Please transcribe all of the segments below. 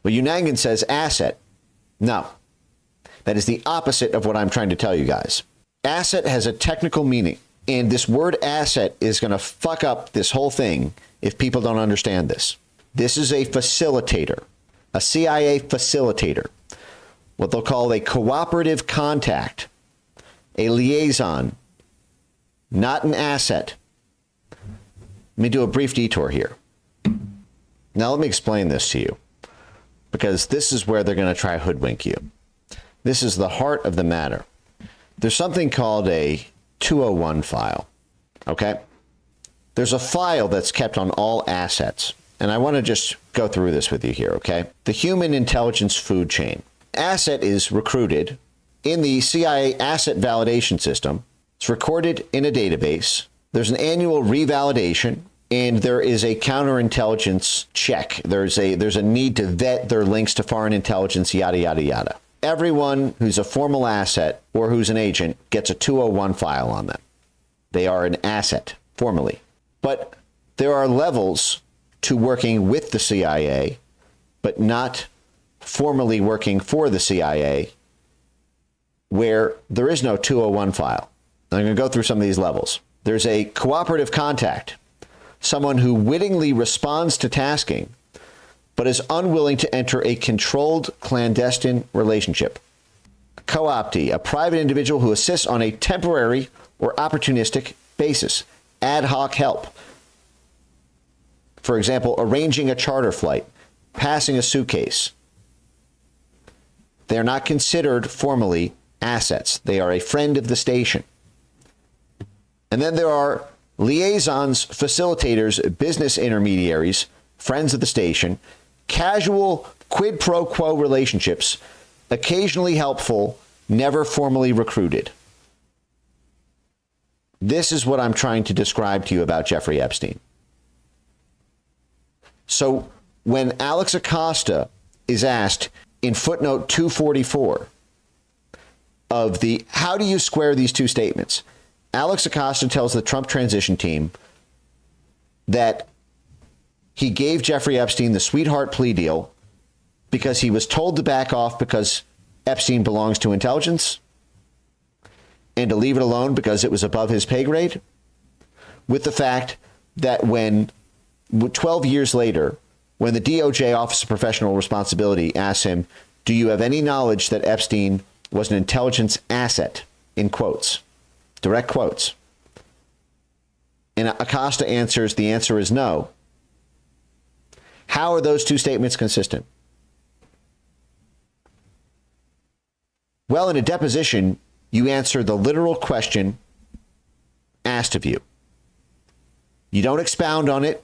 Well, Unangan says asset. No, that is the opposite of what I'm trying to tell you guys. Asset has a technical meaning, and this word asset is going to fuck up this whole thing if people don't understand this. This is a facilitator, a CIA facilitator, what they'll call a cooperative contact, a liaison, not an asset. Let me do a brief detour here. Now let me explain this to you, because this is where they're going to try to hoodwink you. This is the heart of the matter. There's something called a 201 file, okay? There's a file that's kept on all assets, and I want to just go through this with you here, okay? The human intelligence food chain. Asset is recruited in the CIA asset validation system. It's recorded in a database. There's an annual revalidation, and there is a counterintelligence check. There's a need to vet their links to foreign intelligence, yada, yada, yada. Everyone who's a formal asset or who's an agent gets a 201 file on them. They are an asset, formally. But there are levels to working with the CIA, but not formally working for the CIA, where there is no 201 file. I'm going to go through some of these levels. There's a cooperative contact, someone who wittingly responds to tasking, but is unwilling to enter a controlled clandestine relationship. Co-optee, a private individual who assists on a temporary or opportunistic basis. Ad hoc help. For example, arranging a charter flight, passing a suitcase. They're not considered formally assets. They are a friend of the station. And then there are liaisons, facilitators, business intermediaries, friends of the station, casual quid pro quo relationships, occasionally helpful, never formally recruited. This is what I'm trying to describe to you about Jeffrey Epstein. So when Alex Acosta is asked in footnote 244 of the how do you square these two statements, Alex Acosta tells the Trump transition team that he gave Jeffrey Epstein the sweetheart plea deal because he was told to back off because Epstein belongs to intelligence and to leave it alone because it was above his pay grade, with the fact that when 12 years later, when the DOJ Office of Professional Responsibility asks him, do you have any knowledge that Epstein was an intelligence asset, in quotes, direct quotes, and Acosta answers, the answer is no. How are those two statements consistent? Well, in a deposition, you answer the literal question asked of you. You don't expound on it.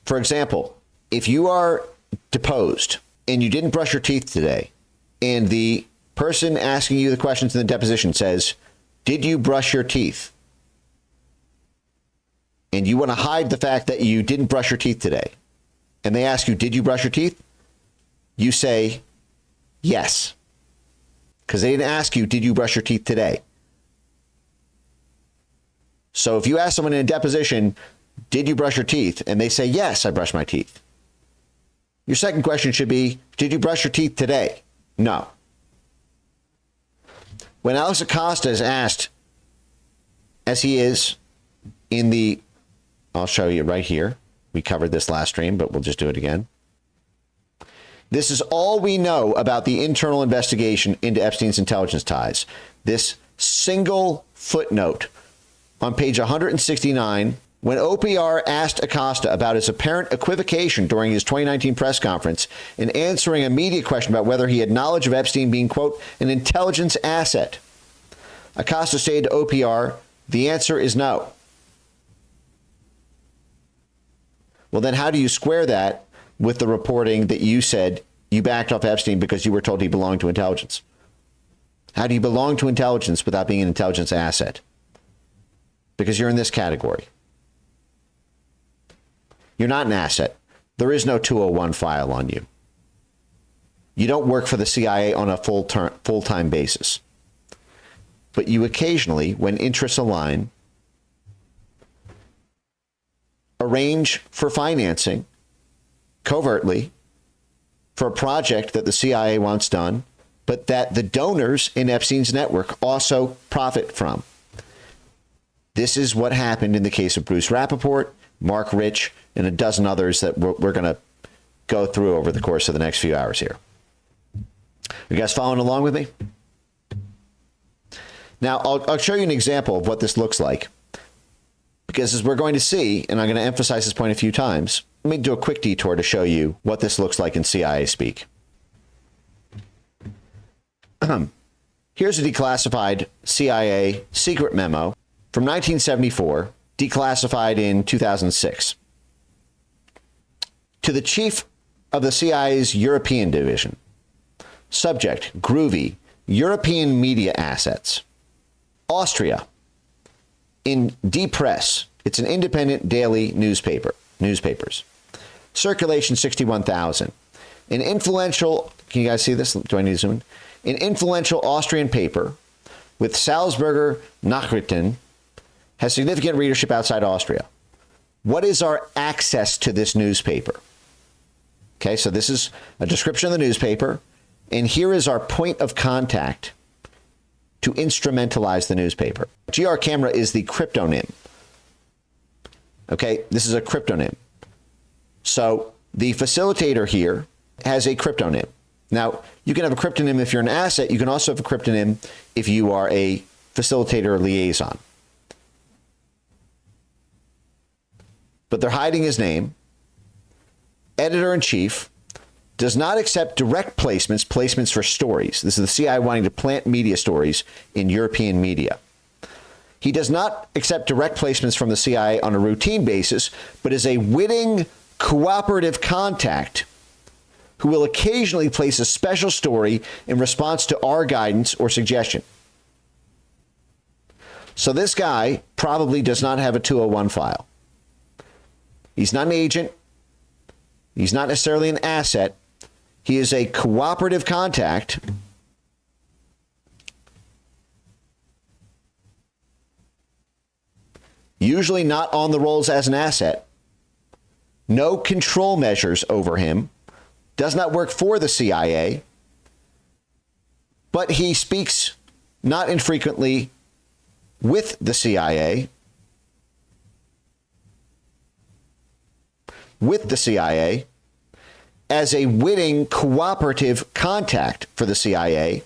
For example, if you are deposed and you didn't brush your teeth today, and the person asking you the questions in the deposition says, did you brush your teeth? And you want to hide the fact that you didn't brush your teeth today, and they ask you, did you brush your teeth? You say, yes. Because they didn't ask you, did you brush your teeth today? So if you ask someone in a deposition, did you brush your teeth? And they say, yes, I brushed my teeth. Your second question should be, did you brush your teeth today? No. When Alex Acosta is asked, as he is in the, I'll show you right here. We covered this last stream, but we'll just do it again. This is all we know about the internal investigation into Epstein's intelligence ties. This single footnote on page 169, when OPR asked Acosta about his apparent equivocation during his 2019 press conference in answering a media question about whether he had knowledge of Epstein being, quote, an intelligence asset, Acosta stated to OPR, the answer is no. Well, then how do you square that with the reporting that you said you backed off Epstein because you were told he belonged to intelligence? How do you belong to intelligence without being an intelligence asset? Because you're in this category. You're not an asset. There is no 201 file on you. You don't work for the CIA on a full-time basis. But you occasionally, when interests align, arrange for financing covertly for a project that the CIA wants done, but that the donors in Epstein's network also profit from. This is what happened in the case of Bruce Rappaport, Mark Rich, and a dozen others that we're going to go through over the course of the next few hours here. You guys following along with me? Now, I'll show you an example of what this looks like. Because as we're going to see, and I'm going to emphasize this point a few times, let me do a quick detour to show you what this looks like in CIA speak. Here's a declassified CIA secret memo from 1974, declassified in 2006. To the chief of the CIA's European division. Subject, groovy, European media assets. Austria. In Die Presse, it's an independent daily newspapers. Circulation 61,000. An influential, can you guys see this? Do I need to zoom in? An influential Austrian paper with Salzburger Nachrichten has significant readership outside Austria. What is our access to this newspaper? Okay, so this is a description of the newspaper, and here is our point of contact to instrumentalize the newspaper. GR Camera is the cryptonym. Okay, this is a cryptonym. So the facilitator here has a cryptonym. Now, you can have a cryptonym if you're an asset. You can also have a cryptonym if you are a facilitator liaison. But they're hiding his name. Editor-in-chief does not accept direct placements for stories. This is the CIA wanting to plant media stories in European media. He does not accept direct placements from the CIA on a routine basis, but is a witting cooperative contact who will occasionally place a special story in response to our guidance or suggestion. So this guy probably does not have a 201 file. He's not an agent. He's not necessarily an asset. He is a cooperative contact usually not on the rolls as an asset. No control measures over him. Does not work for the CIA. But he speaks not infrequently with the CIA. With the CIA. As a witting cooperative contact for the CIA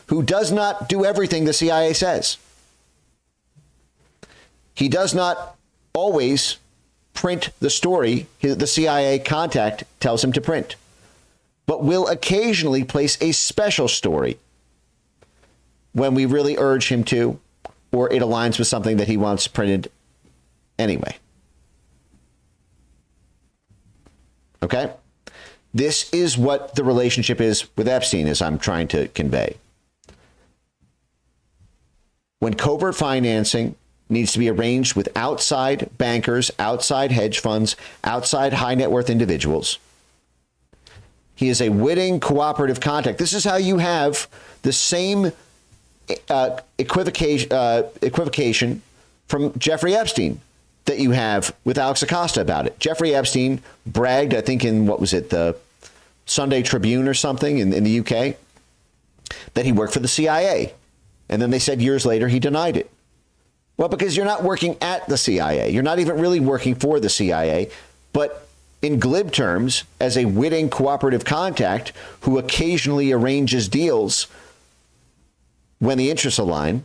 who does not do everything the CIA says. He does not always print the story the CIA contact tells him to print, but will occasionally place a special story when we really urge him to, or it aligns with something that he wants printed anyway. Okay? This is what the relationship is with Epstein, as I'm trying to convey. When covert financing needs to be arranged with outside bankers, outside hedge funds, outside high net worth individuals, he is a witting cooperative contact. This is how you have the same equivocation from Jeffrey Epstein that you have with Alex Acosta about it. Jeffrey Epstein bragged, I think in, what was it, the Sunday Tribune or something in the UK, that he worked for the CIA. And then they said years later he denied it. Well, because you're not working at the CIA. You're not even really working for the CIA. But in glib terms, as a witting cooperative contact who occasionally arranges deals when the interests align,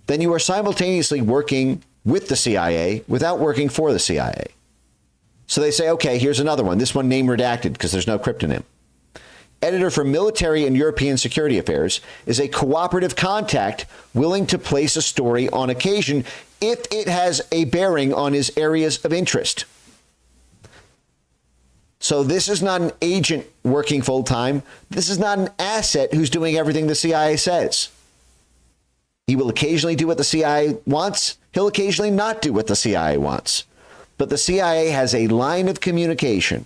then you are simultaneously working with the CIA without working for the CIA. So they say, okay, here's another one. This one name redacted because there's no cryptonym. Editor for Military and European Security Affairs is a cooperative contact willing to place a story on occasion if it has a bearing on his areas of interest. So this is not an agent working full time. This is not an asset who's doing everything the CIA says. He will occasionally do what the CIA wants. He'll occasionally not do what the CIA wants. But the CIA has a line of communication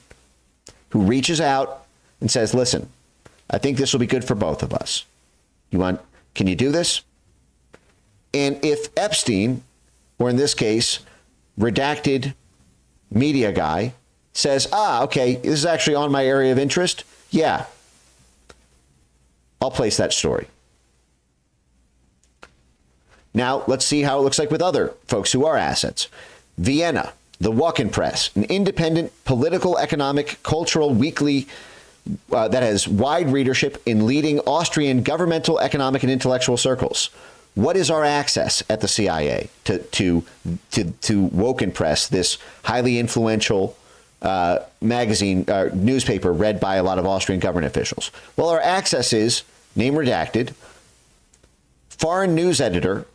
who reaches out and says, listen, I think this will be good for both of us. Can you do this? And if Epstein, or in this case, redacted media guy, says, okay, this is actually on my area of interest, Yeah. I'll place that story. Now, let's see how it looks like with other folks who are assets. Vienna, the Walk-in Press, an independent political, economic, cultural weekly that has wide readership in leading Austrian governmental, economic, and intellectual circles. What is our access at the CIA to Woken Press, this highly influential magazine, newspaper read by a lot of Austrian government officials? Well, our access is, name redacted, foreign news editor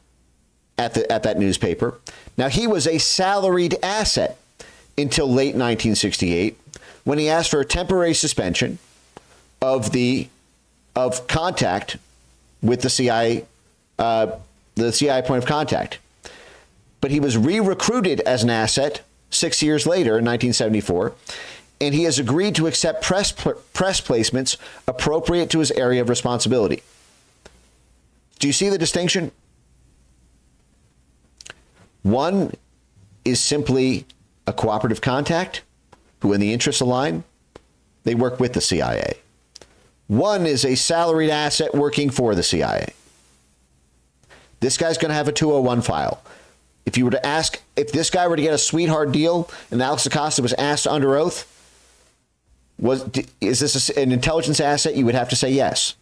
at that newspaper. Now, he was a salaried asset until late 1968, when he asked for a temporary suspension of contact with the CIA point of contact. But he was re-recruited as an asset 6 years later in 1974, and he has agreed to accept press placements appropriate to his area of responsibility. Do you see the distinction? One is simply a cooperative contact who, in the interests align, they work with the CIA. One is a salaried asset working for the CIA. This guy's going to have a 201 file. If you were to ask, if this guy were to get a sweetheart deal and Alex Acosta was asked under oath, is this an intelligence asset? You would have to say yes.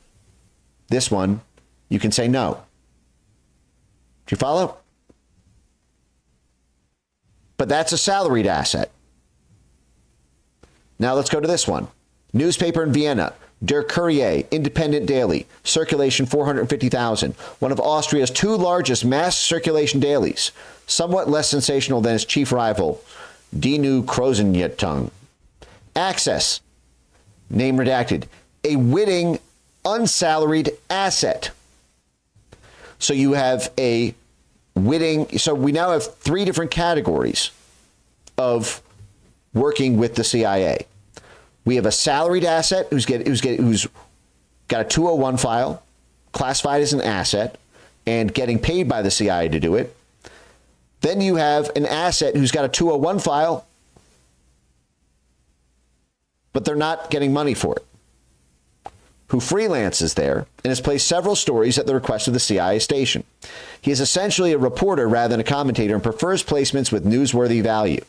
This one, you can say no. Do you follow? But that's a salaried asset. Now let's go to this one. Newspaper in Vienna, Der Courier, independent daily, circulation 450,000, one of Austria's two largest mass circulation dailies, somewhat less sensational than its chief rival, Die Neue Kreuznachrichten. Access, name redacted, a witting, unsalaried asset. So you have a witting, so we now have three different categories of working with the CIA. We have a salaried asset who's got a 201 file, classified as an asset, and getting paid by the CIA to do it. Then you have an asset who's got a 201 file, but they're not getting money for it, who freelances there and has placed several stories at the request of the CIA station. He is essentially a reporter rather than a commentator and prefers placements with newsworthy value.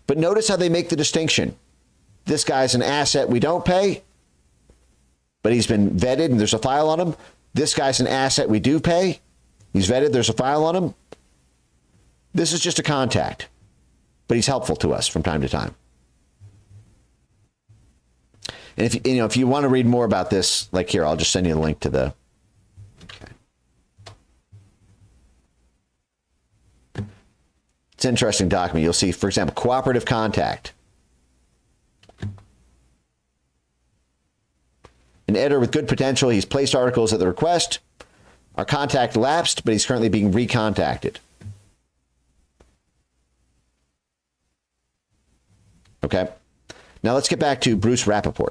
But notice how they make the distinction. This guy's an asset we don't pay, but he's been vetted and there's a file on him. This guy's an asset we do pay. He's vetted, there's a file on him. This is just a contact, but he's helpful to us from time to time. And if you want to read more about this, like here, I'll just send you a link to the. Okay. It's an interesting document. You'll see, for example, cooperative contact. An editor with good potential. He's placed articles at the request. Our contact lapsed, but he's currently being recontacted. Okay. Now let's get back to Bruce Rappaport.